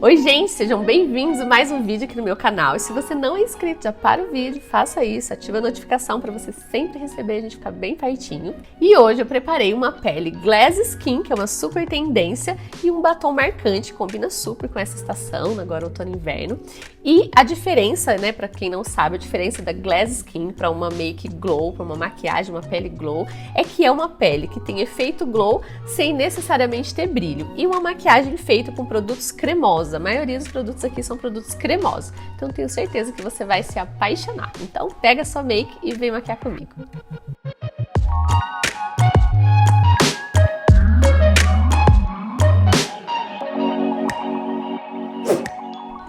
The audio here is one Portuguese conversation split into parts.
Oi gente, sejam bem-vindos a mais um vídeo aqui no meu canal. E se você não é inscrito, já para o vídeo, faça isso, ativa a notificação para você sempre receber, a gente ficar bem pertinho. E hoje eu preparei uma pele Glass Skin, que é uma super tendência, e um batom marcante, combina super com essa estação, agora outono e inverno. E a diferença, né, para quem não sabe, a diferença da Glass Skin para uma make glow, para uma maquiagem, uma pele glow, é que é uma pele que tem efeito glow sem necessariamente ter brilho. E uma maquiagem feita com produtos cremosos. A maioria dos produtos aqui são produtos cremosos. Então tenho certeza que você vai se apaixonar. Então pega sua make e vem maquiar comigo.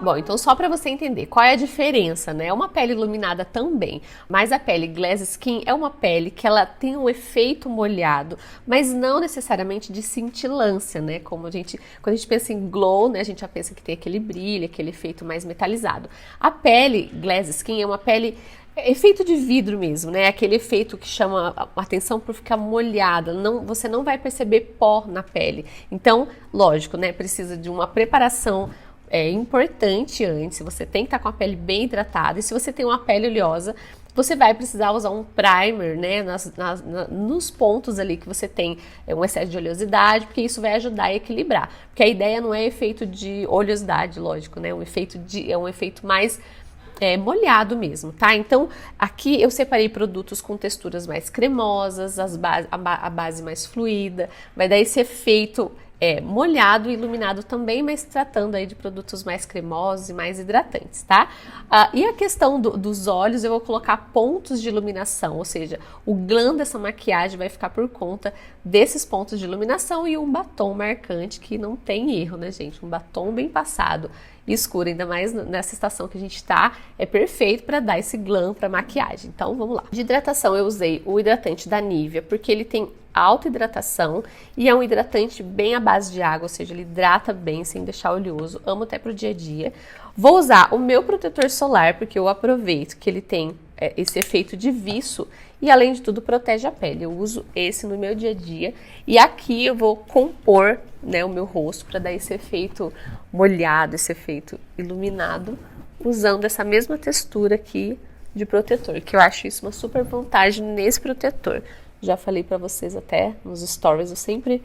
Bom, então só para você entender qual é a diferença, né? É uma pele iluminada também, mas a pele Glass Skin é uma pele que ela tem um efeito molhado, mas não necessariamente de cintilância, né? Como quando a gente pensa em glow, né? A gente já pensa que tem aquele brilho, aquele efeito mais metalizado. A pele Glass Skin é uma pele efeito de vidro mesmo, né? Aquele efeito que chama a atenção por ficar molhada. Você não vai perceber pó na pele. Então, lógico, né? Precisa de uma preparação importante antes. Você tem que estar com a pele bem hidratada. E se você tem uma pele oleosa, você vai precisar usar um primer, né, nos pontos ali que você tem um excesso de oleosidade, porque isso vai ajudar a equilibrar. Porque a ideia não é efeito de oleosidade, lógico, né? É um efeito mais molhado mesmo, tá? Então, aqui eu separei produtos com texturas mais cremosas, a base mais fluida, vai dar esse efeito molhado e iluminado também, mas tratando aí de produtos mais cremosos e mais hidratantes, tá? E a questão dos olhos, eu vou colocar pontos de iluminação, ou seja, o glam dessa maquiagem vai ficar por conta desses pontos de iluminação e um batom marcante que não tem erro, né, gente? Um batom bem passado e escuro, ainda mais nessa estação que a gente tá, é perfeito para dar esse glam para maquiagem. Então, vamos lá. De hidratação, eu usei o hidratante da Nivea, porque ele tem alta hidratação e é um hidratante bem à base de água, ou seja, ele hidrata bem sem deixar oleoso, amo até pro dia a dia. Vou usar o meu protetor solar, porque eu aproveito que ele tem esse efeito de viço e além de tudo protege a pele. Eu uso esse no meu dia a dia e aqui eu vou compor, né, o meu rosto para dar esse efeito molhado, esse efeito iluminado, usando essa mesma textura aqui de protetor, que eu acho isso uma super vantagem nesse protetor. Já falei para vocês até nos stories, eu sempre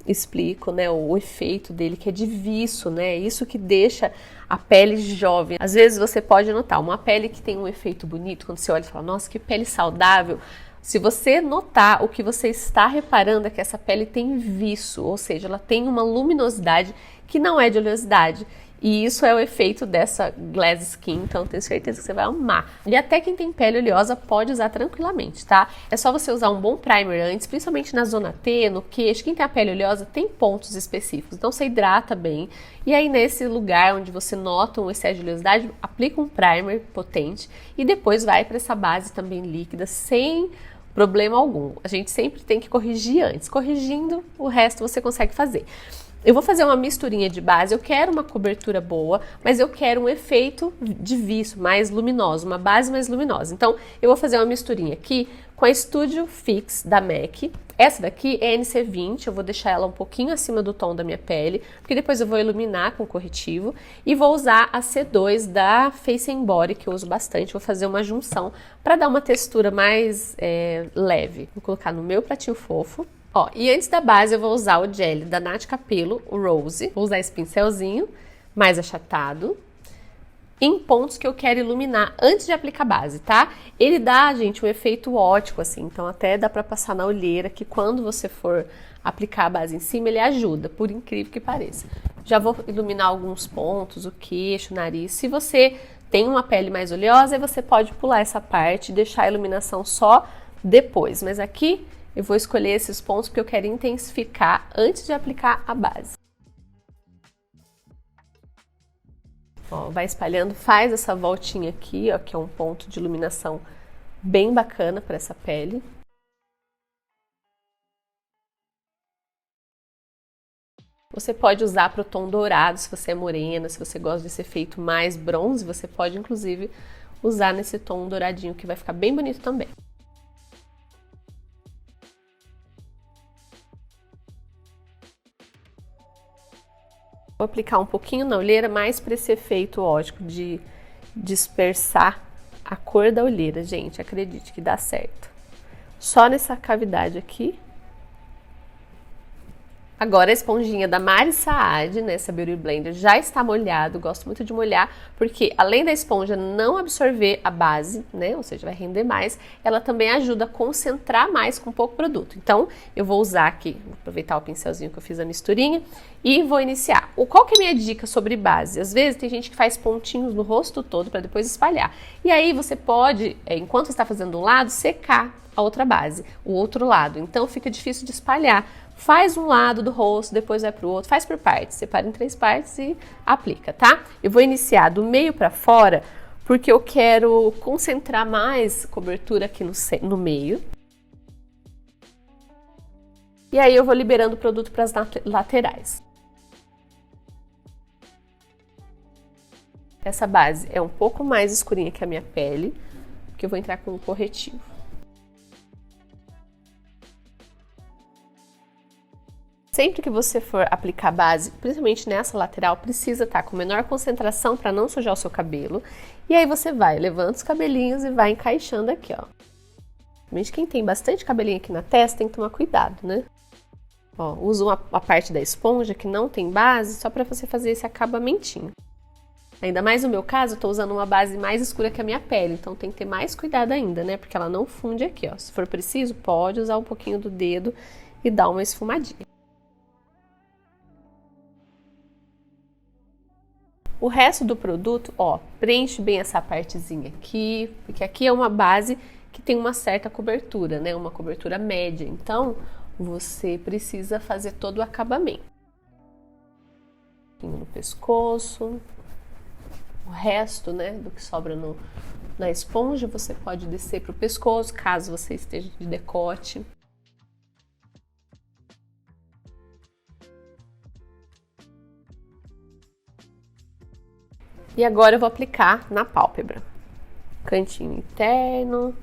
explico, né, o efeito dele, que é de viço, né, isso que deixa a pele jovem. Às vezes você pode notar uma pele que tem um efeito bonito, quando você olha e fala, nossa, que pele saudável. Se você notar, o que você está reparando é que essa pele tem viço, ou seja, ela tem uma luminosidade que não é de oleosidade. E isso é o efeito dessa Glass Skin, então tenho certeza que você vai amar. E até quem tem pele oleosa pode usar tranquilamente, tá? É só você usar um bom primer antes, principalmente na zona T, no queixo. Quem tem a pele oleosa tem pontos específicos, então você hidrata bem. E aí nesse lugar onde você nota um excesso de oleosidade, aplica um primer potente e depois vai para essa base também líquida, sem problema algum. A gente sempre tem que corrigir antes. Corrigindo, o resto você consegue fazer. Eu vou fazer uma misturinha de base, eu quero uma cobertura boa, mas eu quero um efeito de viço mais luminoso, uma base mais luminosa. Então, eu vou fazer uma misturinha aqui com a Studio Fix da MAC. Essa daqui é NC20, eu vou deixar ela um pouquinho acima do tom da minha pele, porque depois eu vou iluminar com corretivo. E vou usar a C2 da Face & Body, que eu uso bastante, vou fazer uma junção para dar uma textura mais leve. Vou colocar no meu pratinho fofo. Ó, e antes da base eu vou usar o gel da Nath Capello, o Rose. Vou usar esse pincelzinho mais achatado em pontos que eu quero iluminar antes de aplicar a base, tá? Ele dá, gente, um efeito ótico, assim, então até dá pra passar na olheira, que quando você for aplicar a base em cima, ele ajuda, por incrível que pareça. Já vou iluminar alguns pontos, o queixo, o nariz. Se você tem uma pele mais oleosa, aí você pode pular essa parte e deixar a iluminação só depois, mas aqui eu vou escolher esses pontos porque eu quero intensificar antes de aplicar a base. Ó, vai espalhando, faz essa voltinha aqui, ó, que é um ponto de iluminação bem bacana para essa pele. Você pode usar para o tom dourado, se você é morena, se você gosta desse efeito mais bronze, você pode inclusive usar nesse tom douradinho que vai ficar bem bonito também. Vou aplicar um pouquinho na olheira, mais para esse efeito ótico de dispersar a cor da olheira, gente. Acredite que dá certo. Só nessa cavidade aqui. Agora a esponjinha da Mari Saad, nessa Beauty Blender, já está molhado. Gosto muito de molhar, porque além da esponja não absorver a base, né, ou seja, vai render mais, ela também ajuda a concentrar mais com pouco produto. Então, eu vou usar aqui, vou aproveitar o pincelzinho que eu fiz a misturinha e vou iniciar. Qual que é a minha dica sobre base? Às vezes tem gente que faz pontinhos no rosto todo para depois espalhar. E aí você pode, enquanto você está fazendo um lado, secar a outra base, o outro lado. Então fica difícil de espalhar. Faz um lado do rosto, depois vai para o outro, faz por partes, separa em 3 partes e aplica, tá? Eu vou iniciar do meio para fora, porque eu quero concentrar mais cobertura aqui no meio. E aí eu vou liberando o produto para as laterais. Essa base é um pouco mais escurinha que a minha pele, porque eu vou entrar com um corretivo. Sempre que você for aplicar base, principalmente nessa lateral, precisa estar com menor concentração para não sujar o seu cabelo. E aí você vai, levanta os cabelinhos e vai encaixando aqui, ó. Principalmente quem tem bastante cabelinho aqui na testa tem que tomar cuidado, né? Ó, uso a parte da esponja que não tem base só para você fazer esse acabamentinho. Ainda mais no meu caso, eu tô usando uma base mais escura que a minha pele, então tem que ter mais cuidado ainda, né? Porque ela não funde aqui, ó. Se for preciso, pode usar um pouquinho do dedo e dar uma esfumadinha. O resto do produto, ó, preenche bem essa partezinha aqui, porque aqui é uma base que tem uma certa cobertura, né? Uma cobertura média, então você precisa fazer todo o acabamento. No pescoço, o resto, né, do que sobra na esponja, você pode descer para o pescoço, caso você esteja de decote. E agora eu vou aplicar na pálpebra. Cantinho interno.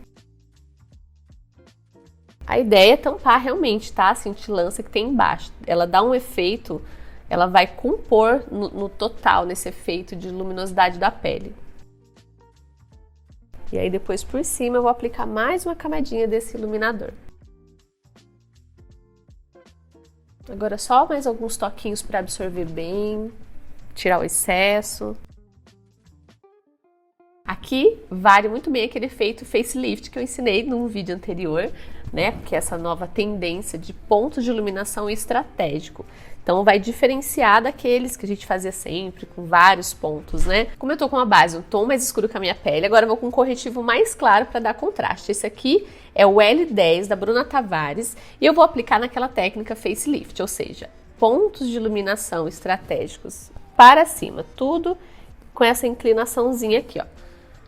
A ideia é tampar realmente, tá? A cintilância que tem embaixo. Ela dá um efeito, ela vai compor no total, nesse efeito de luminosidade da pele. E aí depois por cima eu vou aplicar mais uma camadinha desse iluminador. Agora só mais alguns toquinhos para absorver bem, tirar o excesso. Aqui vale muito bem aquele efeito facelift que eu ensinei num vídeo anterior, né? Porque essa nova tendência de pontos de iluminação estratégico. Então vai diferenciar daqueles que a gente fazia sempre, com vários pontos, né? Como eu tô com uma base, um tom mais escuro que a minha pele, agora eu vou com um corretivo mais claro para dar contraste. Esse aqui é o L10 da Bruna Tavares e eu vou aplicar naquela técnica facelift, ou seja, pontos de iluminação estratégicos para cima, tudo com essa inclinaçãozinha aqui, ó.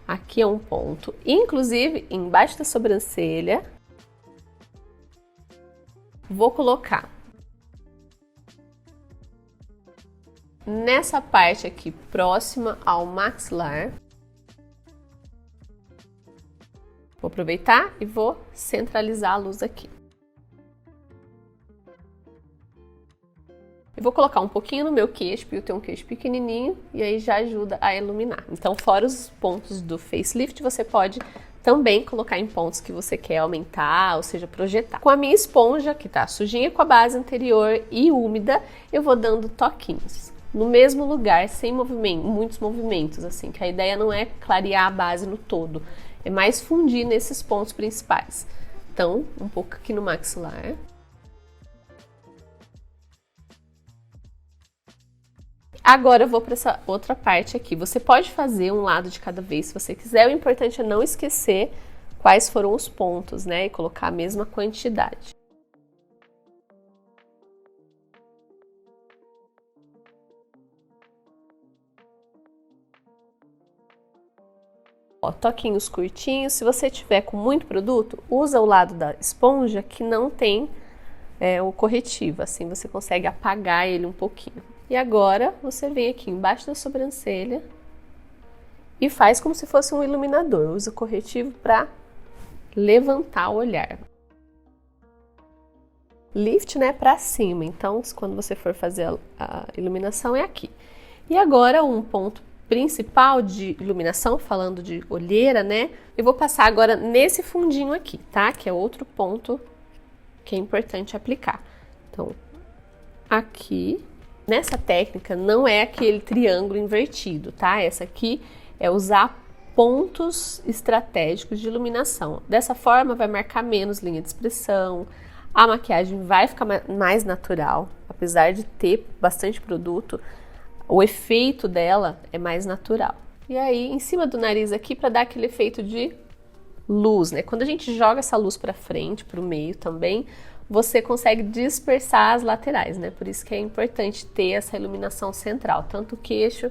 Aqui é um ponto, inclusive embaixo da sobrancelha, vou colocar nessa parte aqui próxima ao maxilar. Vou aproveitar e vou centralizar a luz aqui. Eu vou colocar um pouquinho no meu queixo, porque eu tenho um queixo pequenininho e aí já ajuda a iluminar. Então, fora os pontos do facelift, você pode também colocar em pontos que você quer aumentar, ou seja, projetar. Com a minha esponja, que tá sujinha com a base anterior e úmida, eu vou dando toquinhos. No mesmo lugar, sem movimento, muitos movimentos, assim, que a ideia não é clarear a base no todo, é mais fundir nesses pontos principais. Então, um pouco aqui no maxilar. Agora eu vou para essa outra parte aqui. Você pode fazer um lado de cada vez se você quiser. O importante é não esquecer quais foram os pontos, né? E colocar a mesma quantidade. Ó, toquinhos curtinhos. Se você tiver com muito produto, usa o lado da esponja que não tem o corretivo. Assim você consegue apagar ele um pouquinho. E agora você vem aqui embaixo da sobrancelha e faz como se fosse um iluminador. Usa o corretivo para levantar o olhar. lift, né, para cima. Então, quando você for fazer a iluminação é aqui. E agora um ponto principal de iluminação, falando de olheira, né? Eu vou passar agora nesse fundinho aqui, tá? Que é outro ponto que é importante aplicar. Então, aqui, nessa técnica, não é aquele triângulo invertido, tá? Essa aqui é usar pontos estratégicos de iluminação. Dessa forma, vai marcar menos linha de expressão, a maquiagem vai ficar mais natural, apesar de ter bastante produto, o efeito dela é mais natural. E aí, em cima do nariz aqui, para dar aquele efeito de luz, né? Quando a gente joga essa luz para frente, para o meio também, você consegue dispersar as laterais, né? Por isso que é importante ter essa iluminação central, tanto o queixo,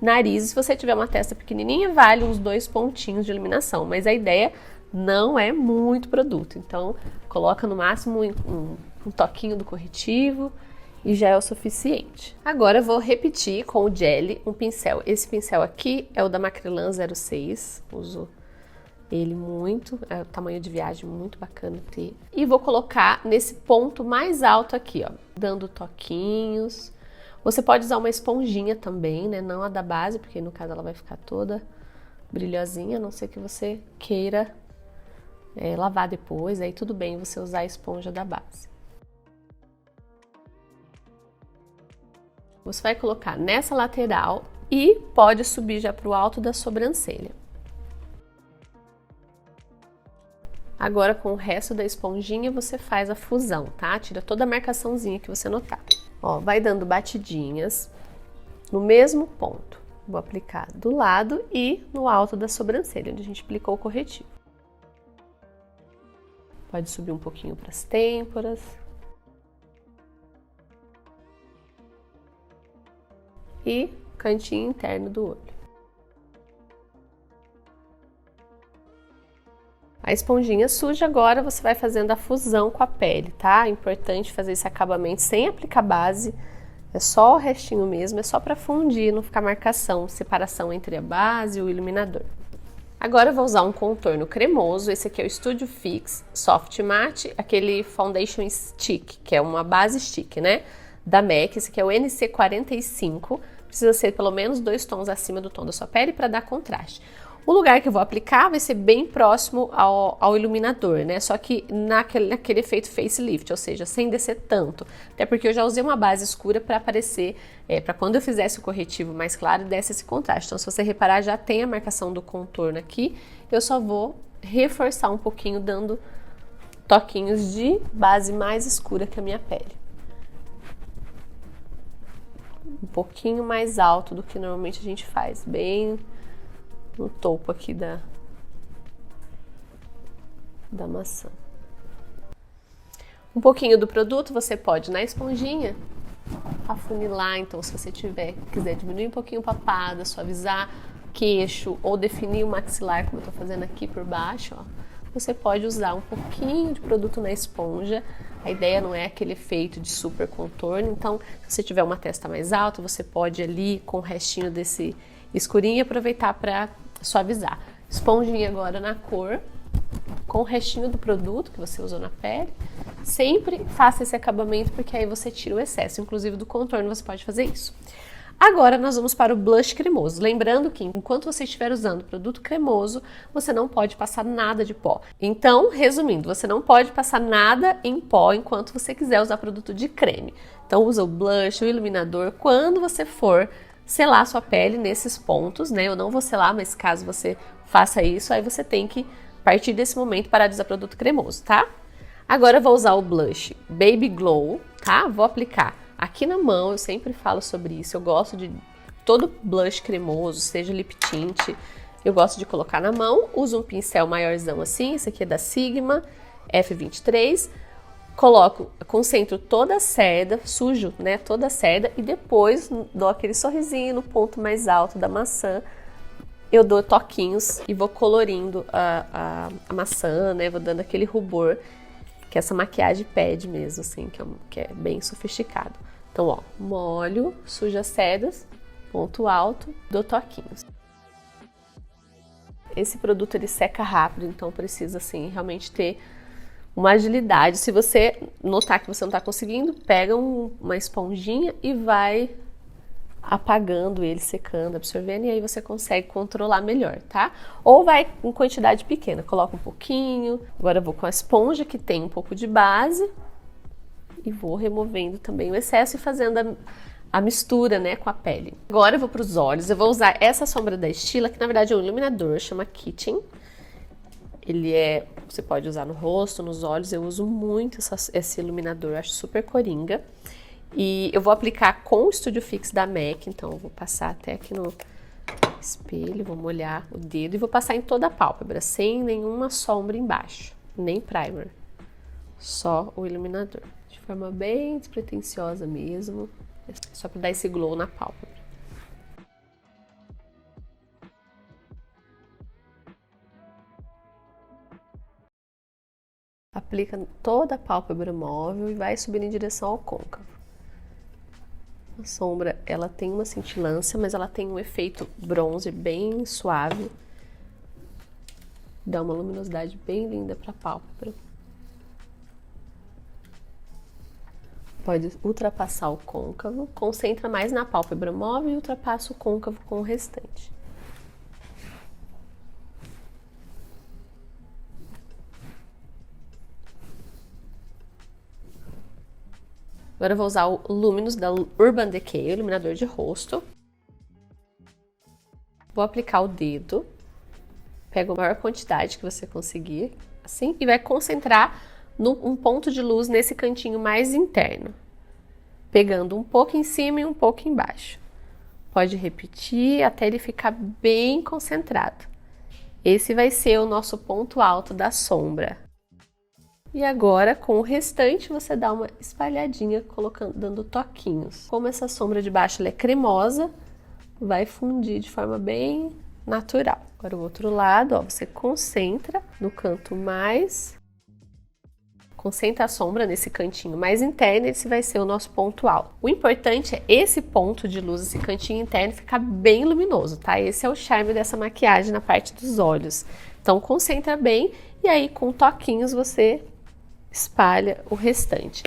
nariz. Se você tiver uma testa pequenininha, vale uns 2 pontinhos de iluminação, mas a ideia não é muito produto, então coloca no máximo um toquinho do corretivo e já é o suficiente. Agora eu vou repetir com o Jelly um pincel. Esse pincel aqui é o da Macrylan 06, uso ele muito, é o tamanho de viagem muito bacana ter. E vou colocar nesse ponto mais alto aqui, ó, dando toquinhos. Você pode usar uma esponjinha também, né, não a da base, porque no caso ela vai ficar toda brilhosinha, a não ser que você queira lavar depois, aí tudo bem você usar a esponja da base. Você vai colocar nessa lateral e pode subir já para o alto da sobrancelha. Agora, com o resto da esponjinha, você faz a fusão, tá? Tira toda a marcaçãozinha que você notar. Ó, vai dando batidinhas no mesmo ponto. Vou aplicar do lado e no alto da sobrancelha, onde a gente aplicou o corretivo. Pode subir um pouquinho para as têmporas. E cantinho interno do olho. A esponjinha suja, agora você vai fazendo a fusão com a pele, tá? É importante fazer esse acabamento sem aplicar base, é só o restinho mesmo, é só para fundir, não ficar marcação, separação entre a base e o iluminador. Agora eu vou usar um contorno cremoso, esse aqui é o Studio Fix Soft Matte, aquele Foundation Stick, que é uma base stick, né? Da MAC, esse aqui é o NC45, precisa ser pelo menos 2 tons acima do tom da sua pele para dar contraste. O lugar que eu vou aplicar vai ser bem próximo ao iluminador, né? Só que naquele efeito facelift, ou seja, sem descer tanto. Até porque eu já usei uma base escura para aparecer, para quando eu fizesse o corretivo mais claro, desse esse contraste. Então, se você reparar, já tem a marcação do contorno aqui. Eu só vou reforçar um pouquinho, dando toquinhos de base mais escura que a minha pele. Um pouquinho mais alto do que normalmente a gente faz, bem no topo aqui da maçã. Um pouquinho do produto você pode, na esponjinha, afunilar. Então, se você quiser diminuir um pouquinho o papada, suavizar queixo ou definir o maxilar, como eu tô fazendo aqui por baixo, ó, você pode usar um pouquinho de produto na esponja. A ideia não é aquele efeito de super contorno, então se você tiver uma testa mais alta, você pode ali com o restinho desse escurinho aproveitar para suavizar. Esponjinha agora na cor, com o restinho do produto que você usou na pele. Sempre faça esse acabamento, porque aí você tira o excesso, inclusive do contorno você pode fazer isso. Agora nós vamos para o blush cremoso. Lembrando que enquanto você estiver usando produto cremoso, você não pode passar nada de pó. Então, resumindo, você não pode passar nada em pó enquanto você quiser usar produto de creme. Então usa o blush, o iluminador, quando você for selar sua pele nesses pontos, né? Eu não vou selar, mas caso você faça isso, aí você tem que, a partir desse momento, parar de usar produto cremoso, tá? Agora eu vou usar o blush Baby Glow, tá? Vou aplicar aqui na mão, eu sempre falo sobre isso, eu gosto de todo blush cremoso, seja lip tint, eu gosto de colocar na mão, uso um pincel maiorzão assim, esse aqui é da Sigma F23, concentro toda a cerda, sujo, né, toda a cerda, e depois dou aquele sorrisinho no ponto mais alto da maçã, eu dou toquinhos e vou colorindo a maçã, né, vou dando aquele rubor que essa maquiagem pede mesmo, assim, que é bem sofisticado. Então, ó, molho, sujo as cerdas, ponto alto, dou toquinhos. Esse produto, ele seca rápido, então precisa, assim, realmente ter uma agilidade. Se você notar que você não está conseguindo, pega uma esponjinha e vai apagando ele, secando, absorvendo, e aí você consegue controlar melhor, tá? Ou vai em quantidade pequena, coloca um pouquinho. Agora eu vou com a esponja que tem um pouco de base e vou removendo também o excesso e fazendo a mistura, né, com a pele. Agora eu vou para os olhos. Eu vou usar essa sombra da Stila, que na verdade é um iluminador, chama Kitchen. Você pode usar no rosto, nos olhos. Eu uso muito esse iluminador, acho super coringa. E eu vou aplicar com o Studio Fix da MAC, então eu vou passar até aqui no espelho, vou molhar o dedo e vou passar em toda a pálpebra, sem nenhuma sombra embaixo, nem primer, só o iluminador, de forma bem despretensiosa mesmo, só para dar esse glow na pálpebra. Aplica toda a pálpebra móvel e vai subindo em direção ao côncavo. A sombra, ela tem uma cintilância, mas ela tem um efeito bronze bem suave. Dá uma luminosidade bem linda para a pálpebra. Pode ultrapassar o côncavo, concentra mais na pálpebra móvel e ultrapassa o côncavo com o restante. Agora eu vou usar o Luminous da Urban Decay, o iluminador de rosto. Vou aplicar o dedo. Pega a maior quantidade que você conseguir, assim, e vai concentrar um ponto de luz nesse cantinho mais interno. Pegando um pouco em cima e um pouco embaixo. Pode repetir até ele ficar bem concentrado. Esse vai ser o nosso ponto alto da sombra. E agora, com o restante, você dá uma espalhadinha, dando toquinhos. Como essa sombra de baixo ela é cremosa, vai fundir de forma bem natural. Agora, o outro lado, ó, você concentra no canto mais... Concentra a sombra nesse cantinho mais interno, esse vai ser o nosso ponto alto. O importante é esse ponto de luz, esse cantinho interno, ficar bem luminoso, tá? Esse é o charme dessa maquiagem na parte dos olhos. Então, concentra bem e aí, com toquinhos, você espalha o restante.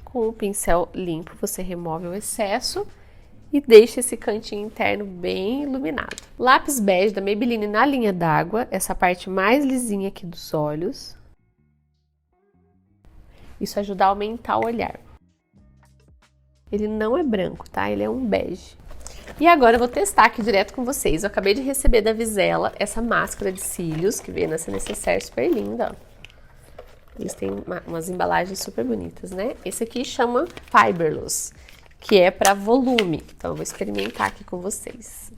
Com o pincel limpo, você remove o excesso e deixa esse cantinho interno bem iluminado. Lápis bege da Maybelline na linha d'água, essa parte mais lisinha aqui dos olhos. Isso ajuda a aumentar o olhar. Ele não é branco, tá? Ele é um bege. E agora eu vou testar aqui direto com vocês. Eu acabei de receber da Vizela essa máscara de cílios, que veio nessa necessaire super linda, ó. Eles têm umas embalagens super bonitas, né? Esse aqui chama Fiberless, que é para volume. Então, eu vou experimentar aqui com vocês.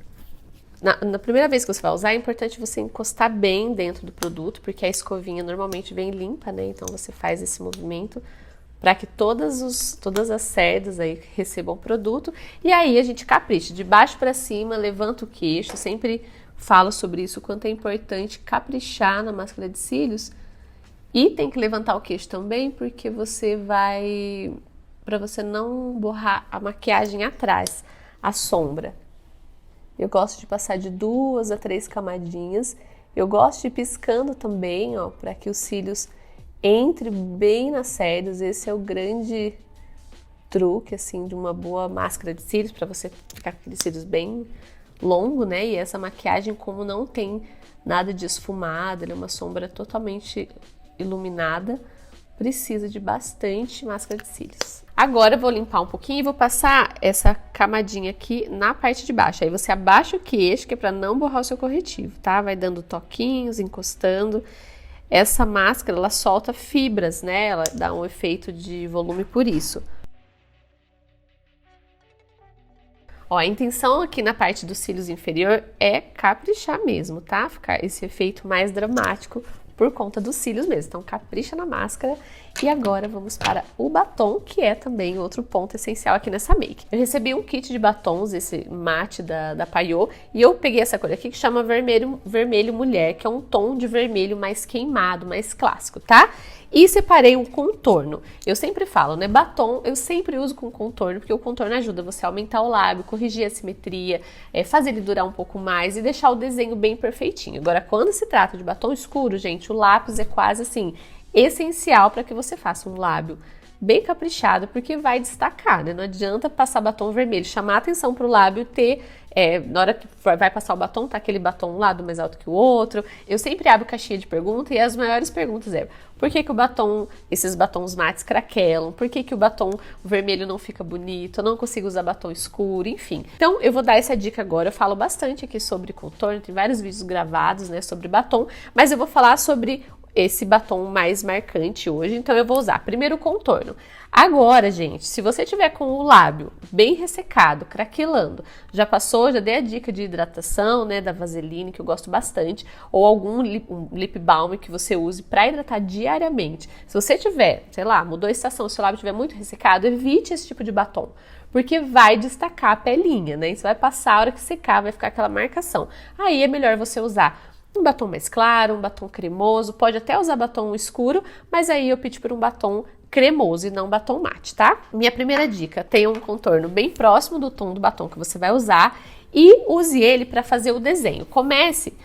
Na primeira vez que você vai usar, é importante você encostar bem dentro do produto, porque a escovinha normalmente vem limpa, né? Então, você faz esse movimento para que todas as cerdas aí recebam o produto. E aí, a gente capricha, de baixo para cima, levanta o queixo. Eu sempre falo sobre isso, o quanto é importante caprichar na máscara de cílios. E tem que levantar o queixo também, porque para você não borrar a maquiagem atrás, a sombra. Eu gosto de passar de 2 a 3 camadinhas. Eu gosto de ir piscando também, ó, para que os cílios entrem bem nas cerdas. Esse é o grande truque, assim, de uma boa máscara de cílios, para você ficar com aqueles cílios bem longo, né? E essa maquiagem, como não tem nada de esfumado, ela é uma sombra totalmente iluminada, precisa de bastante máscara de cílios. Agora eu vou limpar um pouquinho e vou passar essa camadinha aqui na parte de baixo. Aí você abaixa o queixo, que é para não borrar o seu corretivo, tá? Vai dando toquinhos, encostando. Essa máscara, ela solta fibras, né? Ela dá um efeito de volume por isso. Ó, a intenção aqui na parte dos cílios inferior é caprichar mesmo, tá? Ficar esse efeito mais dramático por conta dos cílios mesmo. Então, capricha na máscara. E agora vamos para o batom, que é também outro ponto essencial aqui nessa make. Eu recebi um kit de batons, esse mate da Payot, e eu peguei essa cor aqui que chama vermelho mulher, que é um tom de vermelho mais queimado, mais clássico, tá? E separei um contorno. Eu sempre falo, né? Batom, eu sempre uso com contorno, porque o contorno ajuda você a aumentar o lábio, corrigir a simetria, fazer ele durar um pouco mais e deixar o desenho bem perfeitinho. Agora, quando se trata de batom escuro, gente, o lápis é quase assim, essencial para que você faça um lábio bem caprichado, porque vai destacar, né? Não adianta passar batom vermelho, chamar atenção pro lábio, ter, na hora que vai passar o batom, tá aquele batom um lado mais alto que o outro. Eu sempre abro caixinha de perguntas e as maiores perguntas por que que o batom, esses batons mates craquelam? Por que que o batom vermelho não fica bonito? Eu não consigo usar batom escuro, enfim. Então, eu vou dar essa dica agora. Eu falo bastante aqui sobre contorno, tem vários vídeos gravados, né, sobre batom, mas eu vou falar sobre esse batom mais marcante hoje, então eu vou usar primeiro o contorno. Agora, gente, se você tiver com o lábio bem ressecado, craquelando, já passou, já dei a dica de hidratação, né, da Vaseline, que eu gosto bastante, ou algum lip balm que você use para hidratar diariamente. Se você tiver, sei lá, mudou a estação, se o lábio estiver muito ressecado, evite esse tipo de batom, porque vai destacar a pelinha, né? Você vai passar, a hora que secar, vai ficar aquela marcação. Aí é melhor você usar um batom mais claro, um batom cremoso, pode até usar batom escuro, mas aí eu opto por um batom cremoso e não batom mate, tá? Minha primeira dica, tenha um contorno bem próximo do tom do batom que você vai usar e use ele para fazer o desenho. Comece,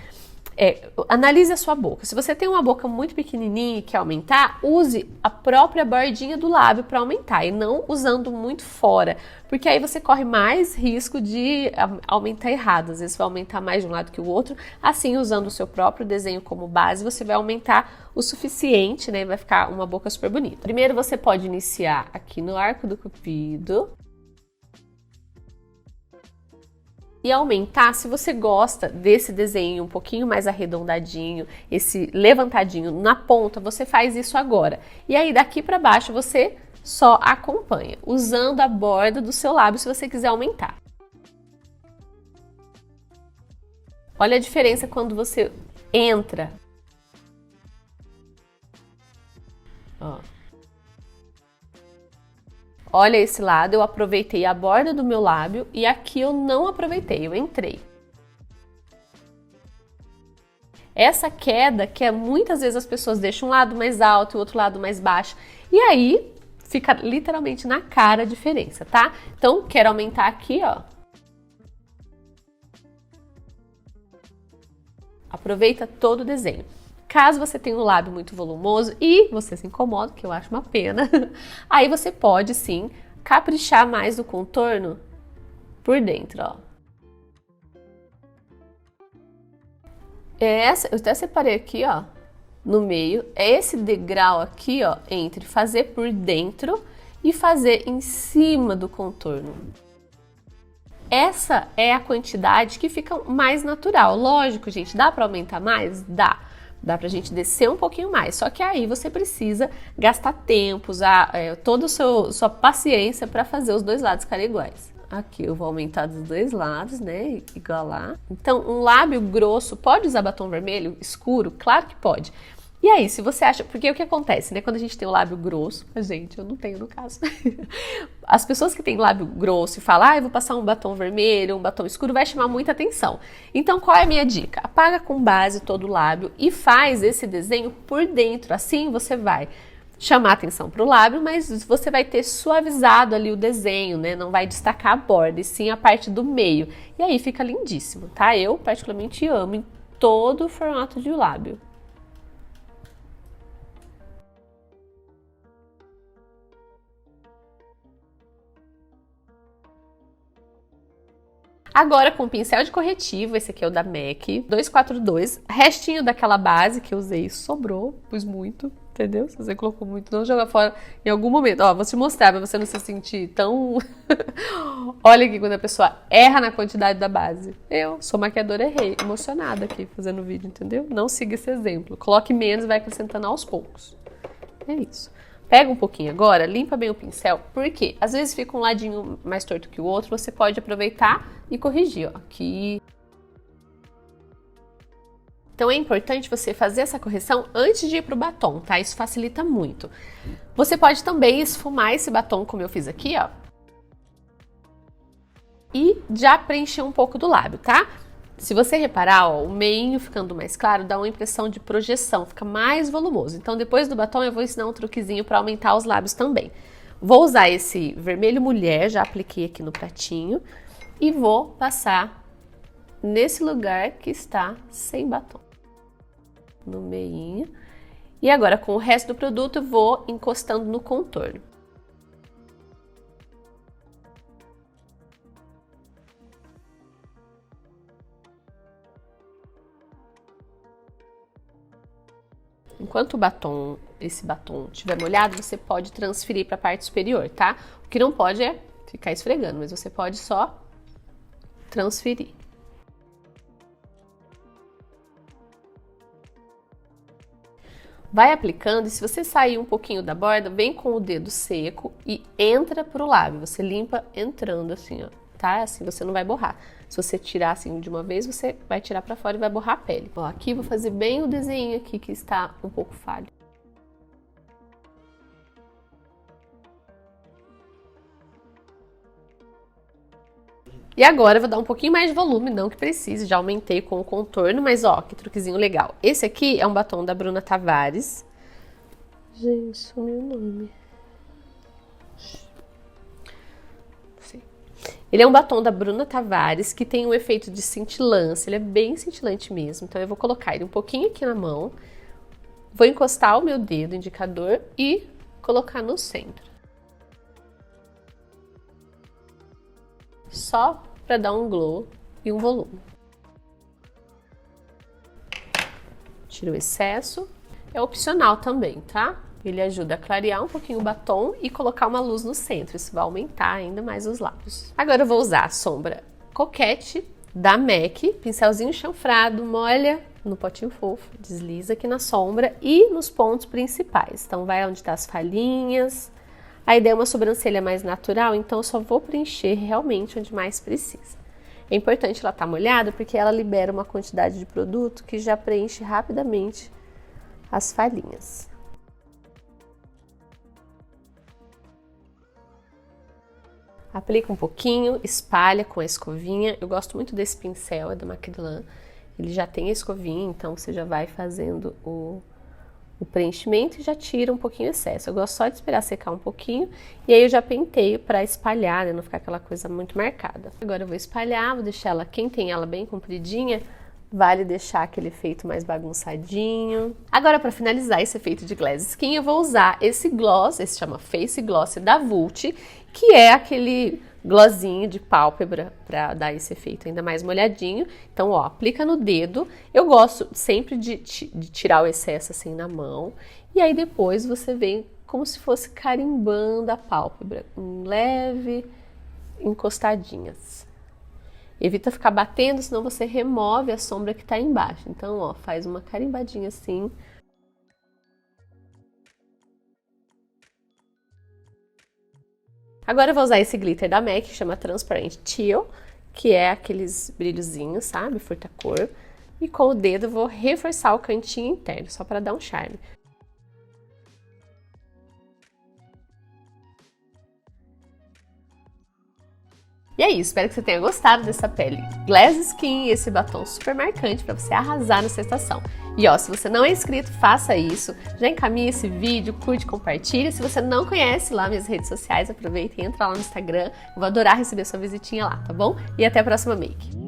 analise a sua boca. Se você tem uma boca muito pequenininha e quer aumentar, use a própria bordinha do lábio para aumentar e não usando muito fora, porque aí você corre mais risco de aumentar errado. Às vezes vai aumentar mais de um lado que o outro. Assim, usando o seu próprio desenho como base, você vai aumentar o suficiente, né? Vai ficar uma boca super bonita. Primeiro, você pode iniciar aqui no arco do cupido e aumentar. Se você gosta desse desenho um pouquinho mais arredondadinho, esse levantadinho na ponta, você faz isso agora. E aí daqui para baixo você só acompanha, usando a borda do seu lábio se você quiser aumentar. Olha a diferença quando você entra. Ó. Olha esse lado, eu aproveitei a borda do meu lábio e aqui eu não aproveitei, eu entrei. Essa queda que muitas vezes as pessoas deixam um lado mais alto e o outro lado mais baixo. E aí fica literalmente na cara a diferença, tá? Então, quero aumentar aqui, ó. Aproveita todo o desenho. Caso você tenha um lábio muito volumoso e você se incomoda, que eu acho uma pena, aí você pode sim caprichar mais no contorno por dentro, ó. Eu até separei aqui, ó, no meio, é esse degrau aqui, ó, entre fazer por dentro e fazer em cima do contorno. Essa é a quantidade que fica mais natural. Lógico, gente, dá para aumentar mais? Dá. Dá pra gente descer um pouquinho mais, só que aí você precisa gastar tempo, usar toda a sua paciência para fazer os dois lados ficarem iguais. Aqui eu vou aumentar dos dois lados, né, igualar. Então, um lábio grosso, pode usar batom vermelho escuro? Claro que pode. E aí, se você acha... Porque o que acontece, né? Quando a gente tem o lábio grosso... Gente, eu não tenho no caso. As pessoas que têm lábio grosso e falam, eu vou passar um batom vermelho, um batom escuro, vai chamar muita atenção. Então, qual é a minha dica? Apaga com base todo o lábio e faz esse desenho por dentro. Assim, você vai chamar atenção para o lábio, mas você vai ter suavizado ali o desenho, né? Não vai destacar a borda, e sim a parte do meio. E aí fica lindíssimo, tá? Eu, particularmente, amo em todo o formato de lábio. Agora com o pincel de corretivo, esse aqui é o da MAC 242, restinho daquela base que eu usei, sobrou, pus muito, entendeu? Se você colocou muito, não joga fora em algum momento. Ó, vou te mostrar pra você não se sentir tão... Olha aqui quando a pessoa erra na quantidade da base. Eu sou maquiadora, errei, emocionada aqui fazendo o vídeo, entendeu? Não siga esse exemplo, coloque menos e vai acrescentando aos poucos. É isso. Pega um pouquinho agora, limpa bem o pincel, porque às vezes fica um ladinho mais torto que o outro, você pode aproveitar e corrigir, ó, aqui. Então é importante você fazer essa correção antes de ir pro batom, tá? Isso facilita muito. Você pode também esfumar esse batom, como eu fiz aqui, ó. E já preencher um pouco do lábio, tá? Se você reparar, ó, o meinho ficando mais claro dá uma impressão de projeção, fica mais volumoso. Então depois do batom eu vou ensinar um truquezinho para aumentar os lábios também. Vou usar esse vermelho mulher, já apliquei aqui no pratinho, e vou passar nesse lugar que está sem batom. No meinho. E agora, com o resto do produto, eu vou encostando no contorno. Enquanto esse batom estiver molhado, você pode transferir para a parte superior, tá? O que não pode é ficar esfregando, mas você pode só transferir. Vai aplicando e se você sair um pouquinho da borda, vem com o dedo seco e entra pro lábio. Você limpa entrando assim, ó, tá? Assim você não vai borrar. Se você tirar assim de uma vez, você vai tirar pra fora e vai borrar a pele. Ó, aqui vou fazer bem o desenho aqui que está um pouco falho. E agora eu vou dar um pouquinho mais de volume, não que precise, já aumentei com o contorno, mas ó, que truquezinho legal. Esse aqui é um batom da Bruna Tavares. Gente, sumiu o nome. Ele é um batom da Bruna Tavares que tem um efeito de cintilância, ele é bem cintilante mesmo. Então eu vou colocar ele um pouquinho aqui na mão, vou encostar o meu dedo indicador e colocar no centro. Só para dar um glow e um volume. Tira o excesso. É opcional também, tá? Ele ajuda a clarear um pouquinho o batom e colocar uma luz no centro. Isso vai aumentar ainda mais os lábios. Agora eu vou usar a sombra Coquette da MAC. Pincelzinho chanfrado, molha no potinho fofo, desliza aqui na sombra e nos pontos principais. Então vai onde tá as falhinhas. A ideia é uma sobrancelha mais natural, então eu só vou preencher realmente onde mais precisa. É importante ela estar molhada porque ela libera uma quantidade de produto que já preenche rapidamente as falhinhas. Aplica um pouquinho, espalha com a escovinha. Eu gosto muito desse pincel, é da Macrylan. Ele já tem a escovinha, então você já vai fazendo o preenchimento e já tira um pouquinho o excesso. Eu gosto só de esperar secar um pouquinho e aí eu já penteio para espalhar, né, não ficar aquela coisa muito marcada. Agora eu vou espalhar, vou deixar ela, quem tem ela bem compridinha, vale deixar aquele efeito mais bagunçadinho. Agora para finalizar esse efeito de glass skin, eu vou usar esse gloss, esse chama Face Gloss da Vult, que é aquele glossinho de pálpebra para dar esse efeito ainda mais molhadinho. Então, ó, aplica no dedo. Eu gosto sempre de tirar o excesso assim na mão. E aí depois você vem como se fosse carimbando a pálpebra, com leve encostadinhas. Evita ficar batendo, senão você remove a sombra que tá embaixo. Então, ó, faz uma carimbadinha assim. Agora eu vou usar esse glitter da MAC, que chama Transparent Teal, que é aqueles brilhozinhos, sabe? Furta-cor. E com o dedo eu vou reforçar o cantinho interno, só para dar um charme. E é isso, espero que você tenha gostado dessa pele Glass Skin, esse batom super marcante para você arrasar na sua estação. E ó, se você não é inscrito, faça isso, já encaminha esse vídeo, curte, compartilha. Se você não conhece lá minhas redes sociais, aproveita e entra lá no Instagram, eu vou adorar receber sua visitinha lá, tá bom? E até a próxima make!